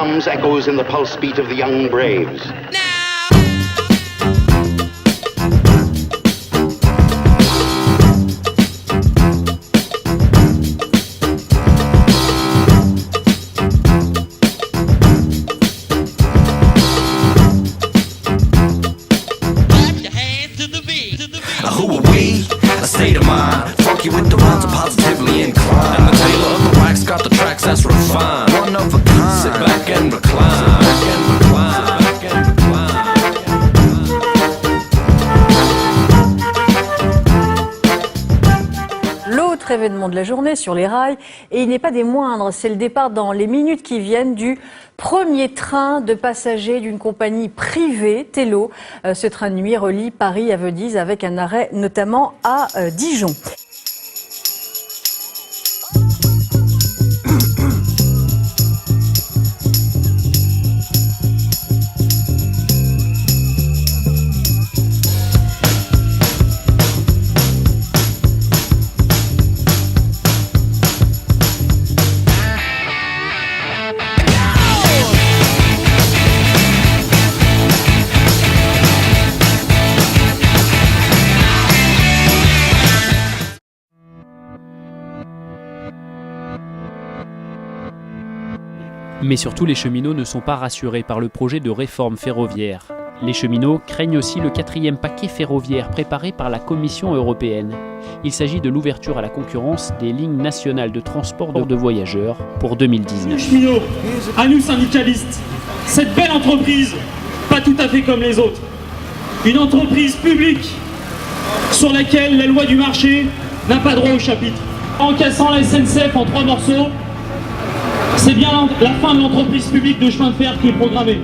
drums echoes in the pulse beat of the young braves. Who are we? A state of mind. Funky with the rhymes, are positively inclined. And the tailor of the wax got the tracks that's refined. One of a kind. Sit back and recline. Sit back and recline. Sit back and recline. L'autre événement de la journée sur les rails, et il n'est pas des moindres, c'est le départ dans les minutes qui viennent du premier train de passagers d'une compagnie privée, Tello. Ce train de nuit relie Paris à Venise avec un arrêt notamment à Dijon. Mais surtout, les cheminots ne sont pas rassurés par le projet de réforme ferroviaire. Les cheminots craignent aussi le 4e paquet ferroviaire préparé par la Commission européenne. Il s'agit de l'ouverture à la concurrence des lignes nationales de transport de voyageurs pour 2019. Les cheminots, à nous syndicalistes, cette belle entreprise, pas tout à fait comme les autres. Une entreprise publique sur laquelle la loi du marché n'a pas droit au chapitre. En cassant la SNCF en 3 morceaux, c'est bien la fin de l'entreprise publique de chemin de fer qui est programmée.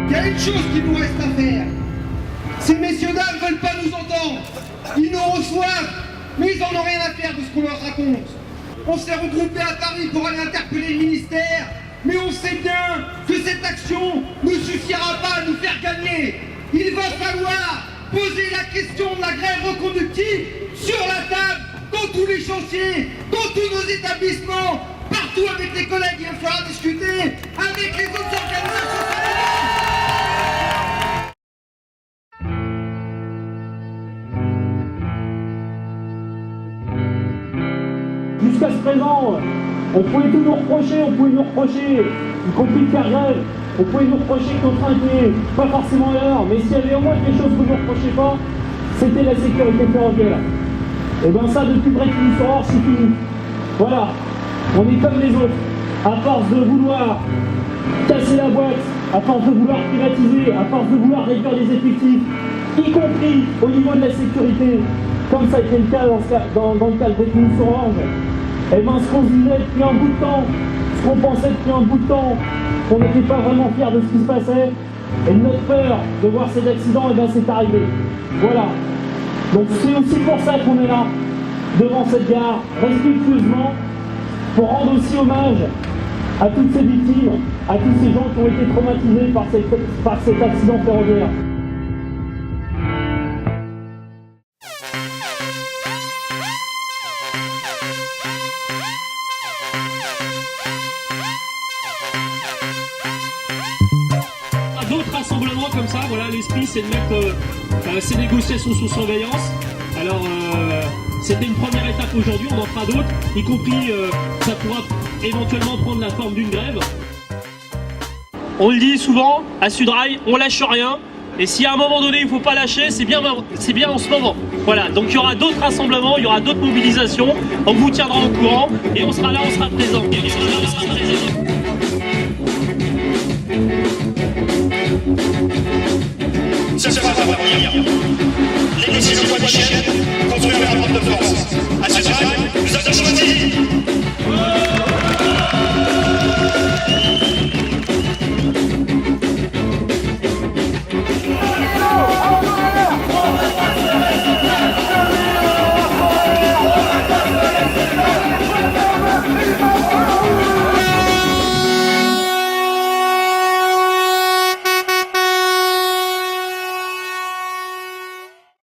Il y a une chose qu'il nous reste à faire. Ces messieurs-dames ne veulent pas nous entendre. Ils nous reçoivent, mais ils n'en ont rien à faire de ce qu'on leur raconte. On s'est regroupés à Paris pour aller interpeller le ministère, mais on sait bien que cette action ne suffira pas à nous faire gagner. Il va falloir poser la question de la grève reconductible sur la table, dans tous les chantiers, dans tous nos établissements, partout avec les collègues. Il va falloir discuter avec les autres organisations syndicales. Jusqu'à ce présent, on pouvait tout nous reprocher, y compris de faire grève. On pouvait nous reprocher que notre train n'était pas forcément à l'heure, mais s'il y avait au moins quelque chose que vous ne reprochez pas, c'était la sécurité ferroviaire. Et bien ça, depuis Bretton Woods, c'est fini. Voilà, on est comme les autres. À force de vouloir casser la boîte, à force de vouloir privatiser, à force de vouloir réduire les effectifs, y compris au niveau de la sécurité, comme ça a été le cas dans le cas de Bretton Woods, et bien ce qu'on se disait depuis un bout de temps, ce qu'on pensait depuis un bout de temps, qu'on n'était pas vraiment fiers de ce qui se passait, et notre peur de voir ces accidents, et bien c'est arrivé. Voilà. Donc c'est aussi pour ça qu'on est là, devant cette gare, respectueusement, pour rendre aussi hommage à toutes ces victimes, à tous ces gens qui ont été traumatisés par cet accident ferroviaire. D'autres rassemblements comme ça, voilà, l'esprit c'est de mettre ces négociations sous surveillance. Alors c'était une première étape aujourd'hui, on en fera d'autres, y compris ça pourra éventuellement prendre la forme d'une grève. On le dit souvent, à Sudrail, on lâche rien, et si à un moment donné il ne faut pas lâcher, c'est bien en ce moment. Voilà, donc il y aura d'autres rassemblements, il y aura d'autres mobilisations, on vous tiendra au courant, et on sera là, on sera présent.